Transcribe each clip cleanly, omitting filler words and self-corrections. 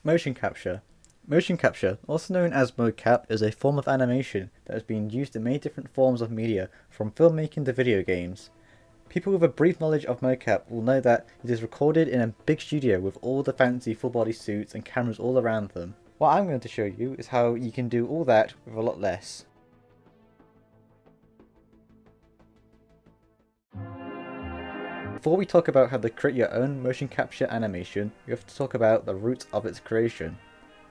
Motion capture. Motion capture, also known as mocap, is a form of animation that has been used in many different forms of media, from filmmaking to video games. People with a brief knowledge of mocap will know that it is recorded in a big studio with all the fancy full body suits and cameras all around them. What I'm going to show you is how you can do all that with a lot less. Before we talk about how to create your own motion capture animation, we have to talk about the roots of its creation.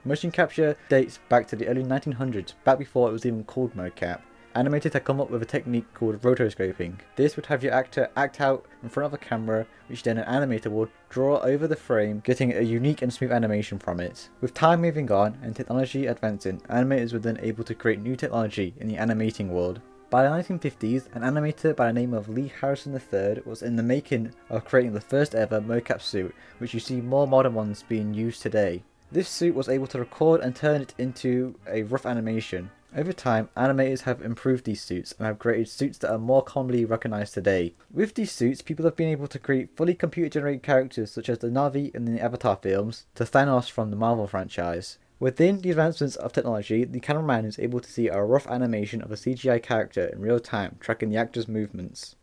Motion capture dates back to the early 1900s, back before it was even called mocap. Animators had come up with a technique called rotoscoping. This would have your actor act out in front of a camera, which then an animator would draw over the frame, getting a unique and smooth animation from it. With time moving on and technology advancing, animators were then able to create new technology in the animating world. By the 1950s, an animator by the name of Lee Harrison III was in the making of creating the first ever mocap suit, which you see more modern ones being used today. This suit was able to record and turn it into a rough animation. Over time, animators have improved these suits and have created suits that are more commonly recognized today. With these suits, people have been able to create fully computer-generated characters such as the Na'vi in the Avatar films to Thanos from the Marvel franchise. Within the advancements of technology, the cameraman is able to see a rough animation of a CGI character in real time, tracking the actor's movements.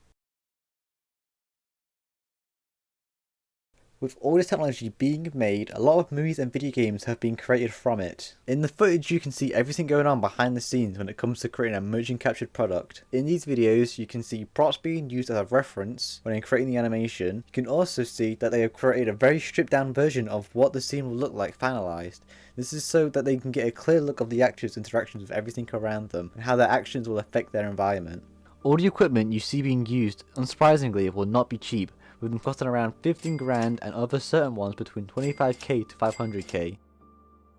With all this technology being made, a lot of movies and video games have been created from it. In the footage you can see everything going on behind the scenes when it comes to creating a motion captured product. In these videos you can see props being used as a reference when creating the animation. You can also see that they have created a very stripped down version of what the scene will look like finalized. This is so that they can get a clear look of the actors' interactions with everything around them and how their actions will affect their environment. All the equipment you see being used, unsurprisingly, will not be cheap, with them costing around 15 grand and other certain ones between 25k to 500k.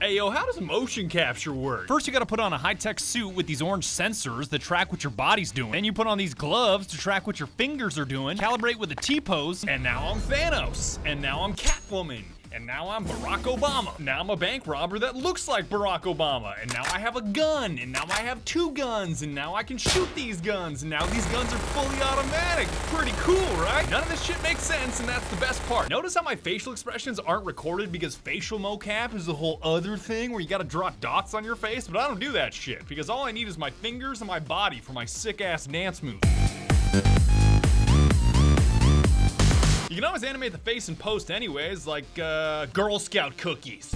Hey yo, how does motion capture work? First you gotta put on a high-tech suit with these orange sensors that track what your body's doing. Then you put on these gloves to track what your fingers are doing, calibrate with a T-pose, and now I'm Thanos. And now I'm Catwoman. And now I'm Barack Obama. Now I'm a bank robber that looks like Barack Obama. And now I have a gun. And now I have 2 guns. And now I can shoot these guns. And now these guns are fully automatic. Pretty cool, right? None of this shit makes sense, and that's the best part. Notice how my facial expressions aren't recorded because facial mocap is a whole other thing where you gotta draw dots on your face, but I don't do that shit because all I need is my fingers and my body for my sick-ass dance moves. You can always animate the face in post anyways, like Girl Scout cookies.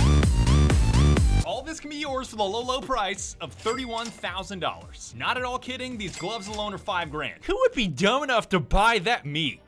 All this can be yours for the low price of $31,000. Not at all kidding, these gloves alone are 5 grand. Who would be dumb enough to buy that? Me.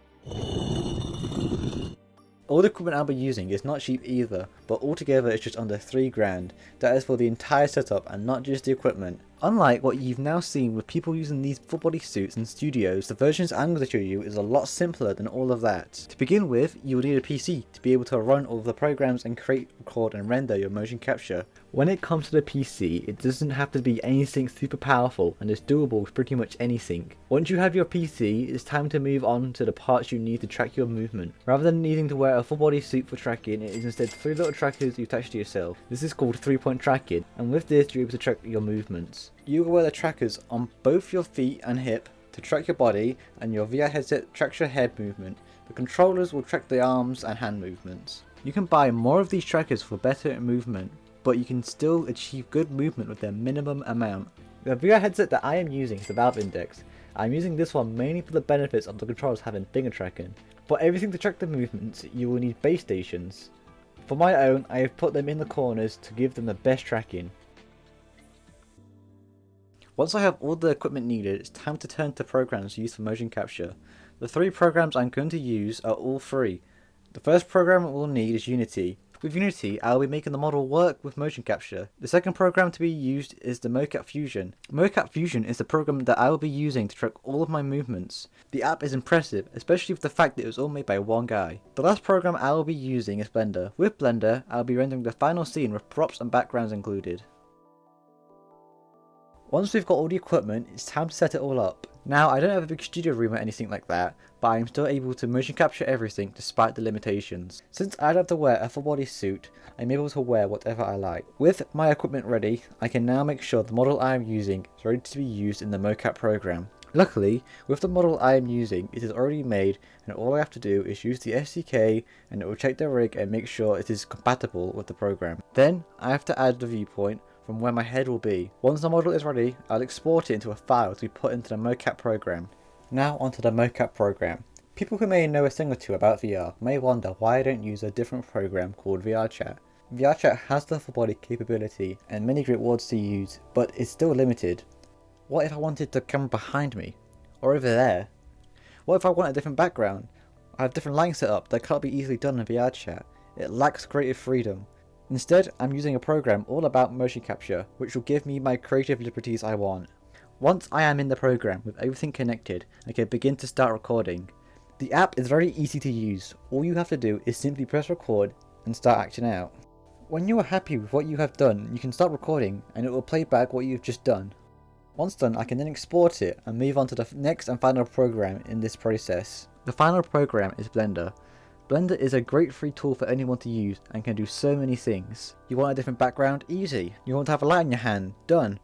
All the equipment I'll be using is not cheap either, but altogether it's just under 3 grand. That is for the entire setup and not just the equipment. Unlike what you've now seen with people using these full body suits in studios, the versions I'm going to show you is a lot simpler than all of that. To begin with, you will need a PC to be able to run all of the programs and create, record and render your motion capture. When it comes to the PC, it doesn't have to be anything super powerful and is doable with pretty much anything. Once you have your PC, it's time to move on to the parts you need to track your movement. Rather than needing to wear a full body suit for tracking, it is instead 3 little trackers you attach to yourself. This is called 3-point tracking, and with this you're able to track your movements. You will wear the trackers on both your feet and hip to track your body, and your VR headset tracks your head movement. The controllers will track the arms and hand movements. You can buy more of these trackers for better movement, but you can still achieve good movement with their minimum amount. The VR headset that I am using is the Valve Index. I'm using this one mainly for the benefits of the controllers having finger tracking. For everything to track the movements, you will need base stations. For my own, I have put them in the corners to give them the best tracking. Once I have all the equipment needed, it's time to turn to programs used for motion capture. The 3 programs I'm going to use are all free. The first program we'll need is Unity. With Unity, I'll be making the model work with motion capture. The second program to be used is the Mocap Fusion. Mocap Fusion is the program that I will be using to track all of my movements. The app is impressive, especially with the fact that it was all made by one guy. The last program I will be using is Blender. With Blender, I'll be rendering the final scene with props and backgrounds included. Once we've got all the equipment, it's time to set it all up. Now, I don't have a big studio room or anything like that, but I am still able to motion capture everything despite the limitations. Since I don't have to wear a full body suit, I'm able to wear whatever I like. With my equipment ready, I can now make sure the model I am using is ready to be used in the mocap program. Luckily, with the model I am using, it is already made, and all I have to do is use the SDK and it will check the rig and make sure it is compatible with the program. Then I have to add the viewpoint from where my head will be. Once the model is ready, I'll export it into a file to be put into the mocap program. Now onto the mocap program. People who may know a thing or two about VR may wonder why I don't use a different program called VRChat. VRChat has the full body capability and many great words to use, but it's still limited. What if I wanted the camera behind me? Or over there? What if I want a different background? I have different lighting set up that can't be easily done in VRChat. It lacks creative freedom. Instead, I'm using a program all about motion capture, which will give me my creative liberties I want. Once I am in the program with everything connected, I can begin to start recording. The app is very easy to use. All you have to do is simply press record and start acting out. When you are happy with what you have done, you can start recording and it will play back what you've just done. Once done, I can then export it and move on to the next and final program in this process. The final program is Blender. Blender is a great free tool for anyone to use and can do so many things. You want a different background? Easy. You want to have a light in your hand? Done.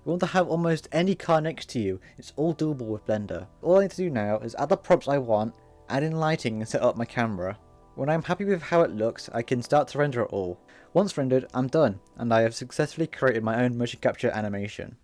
You want to have almost any car next to you? It's all doable with Blender. All I need to do now is add the props I want, add in lighting and set up my camera. When I'm happy with how it looks, I can start to render it all. Once rendered, I'm done, and I have successfully created my own motion capture animation.